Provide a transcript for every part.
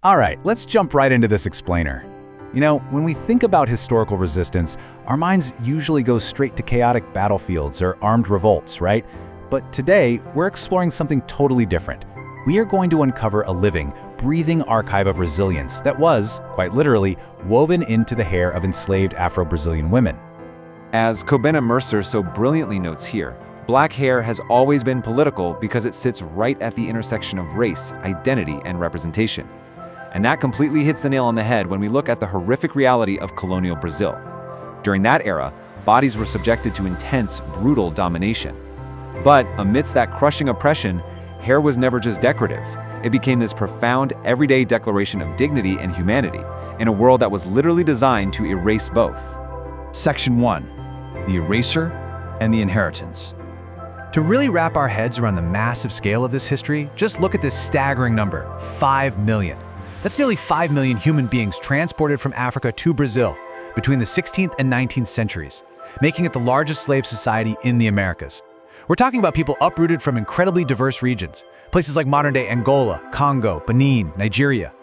All right, let's jump right into this explainer. You know, when we think about historical resistance, our minds usually go straight to chaotic battlefields or armed revolts, right? But today, we're exploring something totally different. We are going to uncover a living, breathing archive of resilience that was, quite literally, woven into the hair of enslaved Afro-Brazilian women. As Kobena Mercer so brilliantly notes here, black hair has always been political because it sits right at the intersection of race, identity, and representation. And that completely hits the nail on the head when we look at the horrific reality of colonial Brazil. During that era, bodies were subjected to intense, brutal domination. But amidst that crushing oppression, hair was never just decorative. It became this profound, everyday declaration of dignity and humanity in a world that was literally designed to erase both. Section 1. The Eraser and the Inheritance. To really wrap our heads around the massive scale of this history, just look at this staggering number, 5 million. That's nearly 5 million human beings transported from Africa to Brazil between the 16th and 19th centuries, making it the largest slave society in the Americas. We're talking about people uprooted from incredibly diverse regions, places like modern-day Angola, Congo, Benin, Nigeria.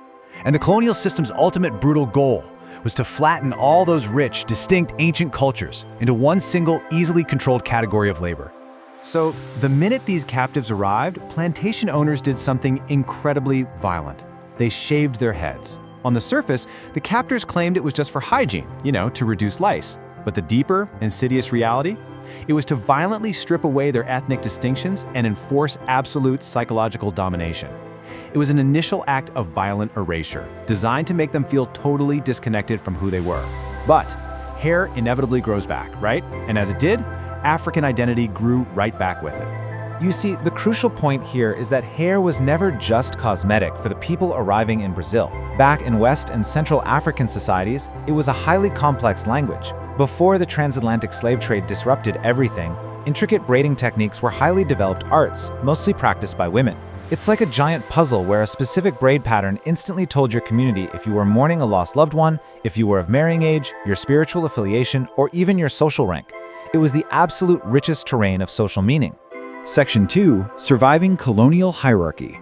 And the colonial system's ultimate brutal goal was to flatten all those rich, distinct ancient cultures into one single, easily controlled category of labor. So, the minute these captives arrived, plantation owners did something incredibly violent. They shaved their heads. On the surface, the captors claimed it was just for hygiene, to reduce lice. But the deeper, insidious reality? It was to violently strip away their ethnic distinctions and enforce absolute psychological domination. It was an initial act of violent erasure, designed to make them feel totally disconnected from who they were. But hair inevitably grows back, right? And as it did, African identity grew right back with it. You see, the crucial point here is that hair was never just cosmetic for the people arriving in Brazil. Back in West and Central African societies, it was a highly complex language. Before the transatlantic slave trade disrupted everything, intricate braiding techniques were highly developed arts, mostly practiced by women. It's like a giant puzzle where a specific braid pattern instantly told your community if you were mourning a lost loved one, if you were of marrying age, your spiritual affiliation, or even your social rank. It was the absolute richest terrain of social meaning. Section 2. Surviving Colonial Hierarchy.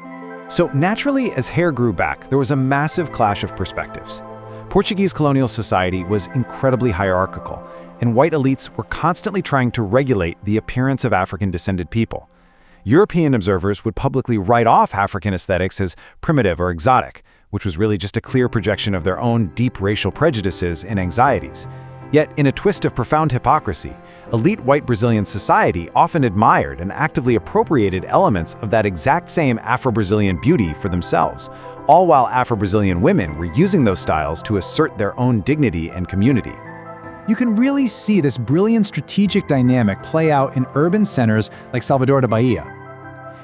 So naturally, as hair grew back, there was a massive clash of perspectives. Portuguese colonial society was incredibly hierarchical, and white elites were constantly trying to regulate the appearance of African-descended people. European observers would publicly write off African aesthetics as primitive or exotic, which was really just a clear projection of their own deep racial prejudices and anxieties. Yet, in a twist of profound hypocrisy, elite white Brazilian society often admired and actively appropriated elements of that exact same Afro-Brazilian beauty for themselves, all while Afro-Brazilian women were using those styles to assert their own dignity and community. You can really see this brilliant strategic dynamic play out in urban centers like Salvador da Bahia.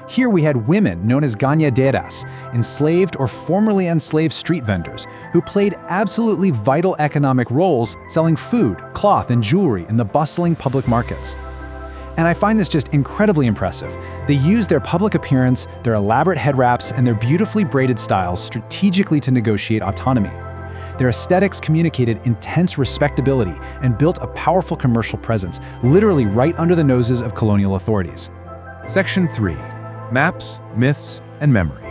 Here we had women known as ganhadeiras, enslaved or formerly enslaved street vendors, who played absolutely vital economic roles selling food, cloth, and jewelry in the bustling public markets. And I find this just incredibly impressive. They used their public appearance, their elaborate head wraps, and their beautifully braided styles strategically to negotiate autonomy. Their aesthetics communicated intense respectability and built a powerful commercial presence, literally right under the noses of colonial authorities. Section 3. Maps, Myths, and Memory.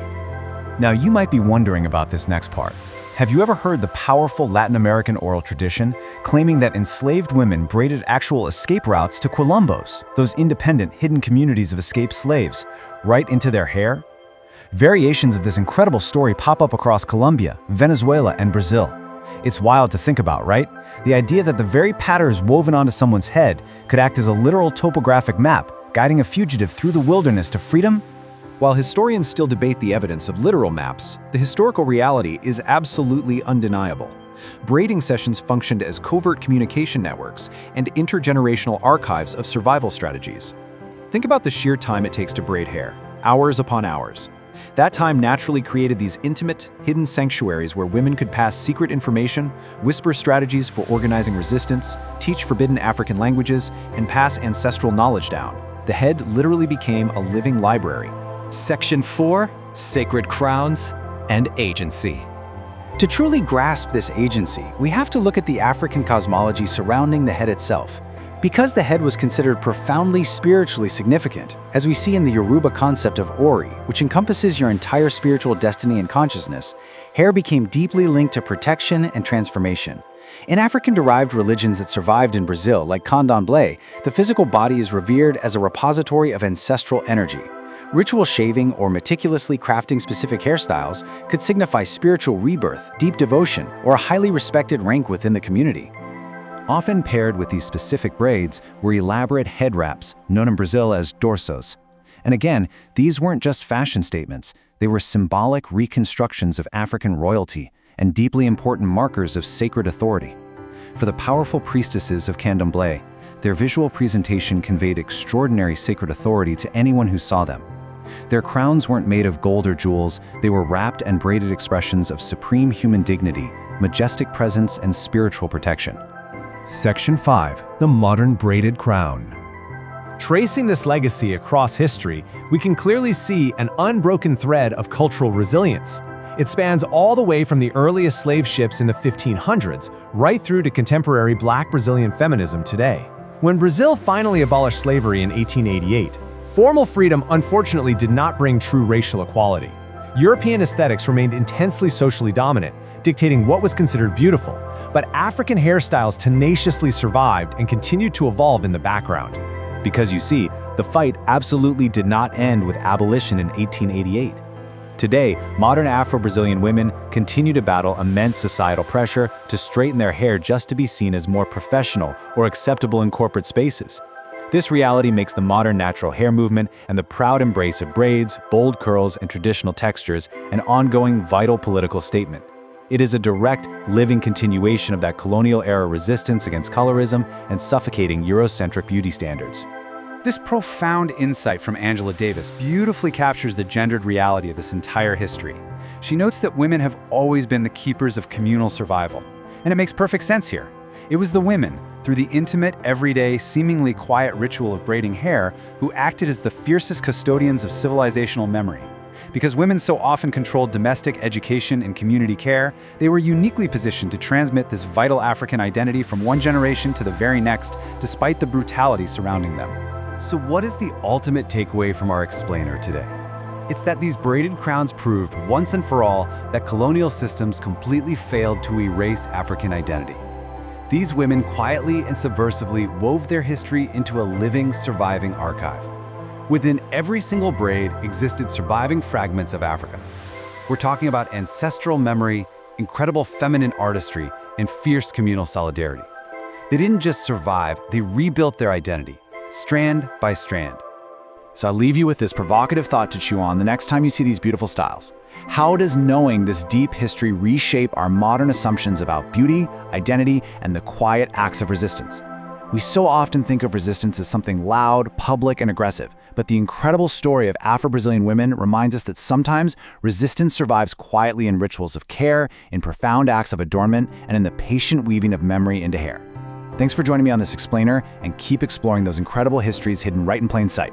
Now, you might be wondering about this next part. Have you ever heard the powerful Latin American oral tradition claiming that enslaved women braided actual escape routes to quilombos, those independent, hidden communities of escaped slaves, right into their hair? Variations of this incredible story pop up across Colombia, Venezuela, and Brazil. It's wild to think about, right? The idea that the very patterns woven onto someone's head could act as a literal topographic map, guiding a fugitive through the wilderness to freedom? While historians still debate the evidence of literal maps, the historical reality is absolutely undeniable. Braiding sessions functioned as covert communication networks and intergenerational archives of survival strategies. Think about the sheer time it takes to braid hair, hours upon hours. That time naturally created these intimate, hidden sanctuaries where women could pass secret information, whisper strategies for organizing resistance, teach forbidden African languages, and pass ancestral knowledge down. The head literally became a living library. Section 4. Sacred Crowns and Agency. To truly grasp this agency, we have to look at the African cosmology surrounding the head itself. Because the head was considered profoundly spiritually significant, as we see in the Yoruba concept of Ori, which encompasses your entire spiritual destiny and consciousness, hair became deeply linked to protection and transformation. In African-derived religions that survived in Brazil, like Candomblé, the physical body is revered as a repository of ancestral energy. Ritual shaving or meticulously crafting specific hairstyles could signify spiritual rebirth, deep devotion, or a highly respected rank within the community. Often paired with these specific braids were elaborate head wraps, known in Brazil as dorsos. And again, these weren't just fashion statements, they were symbolic reconstructions of African royalty and deeply important markers of sacred authority. For the powerful priestesses of Candomblé, their visual presentation conveyed extraordinary sacred authority to anyone who saw them. Their crowns weren't made of gold or jewels, they were wrapped and braided expressions of supreme human dignity, majestic presence, and spiritual protection. Section 5. The modern braided crown. Tracing this legacy across history, we can clearly see an unbroken thread of cultural resilience. It spans all the way from the earliest slave ships in the 1500s, right through to contemporary Black Brazilian feminism today. When Brazil finally abolished slavery in 1888, formal freedom unfortunately did not bring true racial equality. European aesthetics remained intensely socially dominant, dictating what was considered beautiful, but African hairstyles tenaciously survived and continued to evolve in the background. Because you see, the fight absolutely did not end with abolition in 1888. Today, modern Afro-Brazilian women continue to battle immense societal pressure to straighten their hair just to be seen as more professional or acceptable in corporate spaces. This reality makes the modern natural hair movement and the proud embrace of braids, bold curls, and traditional textures an ongoing vital political statement. It is a direct, living continuation of that colonial-era resistance against colorism and suffocating Eurocentric beauty standards. This profound insight from Angela Davis beautifully captures the gendered reality of this entire history. She notes that women have always been the keepers of communal survival, and it makes perfect sense here. It was the women, through the intimate, everyday, seemingly quiet ritual of braiding hair, who acted as the fiercest custodians of civilizational memory. Because women so often controlled domestic education and community care, they were uniquely positioned to transmit this vital African identity from one generation to the very next, despite the brutality surrounding them. So what is the ultimate takeaway from our explainer today? It's that these braided crowns proved once and for all that colonial systems completely failed to erase African identity. These women quietly and subversively wove their history into a living, surviving archive. Within every single braid existed surviving fragments of Africa. We're talking about ancestral memory, incredible feminine artistry, and fierce communal solidarity. They didn't just survive, they rebuilt their identity, strand by strand. So I'll leave you with this provocative thought to chew on the next time you see these beautiful styles. How does knowing this deep history reshape our modern assumptions about beauty, identity, and the quiet acts of resistance? We so often think of resistance as something loud, public, and aggressive, but the incredible story of Afro-Brazilian women reminds us that sometimes resistance survives quietly in rituals of care, in profound acts of adornment, and in the patient weaving of memory into hair. Thanks for joining me on this explainer, and keep exploring those incredible histories hidden right in plain sight.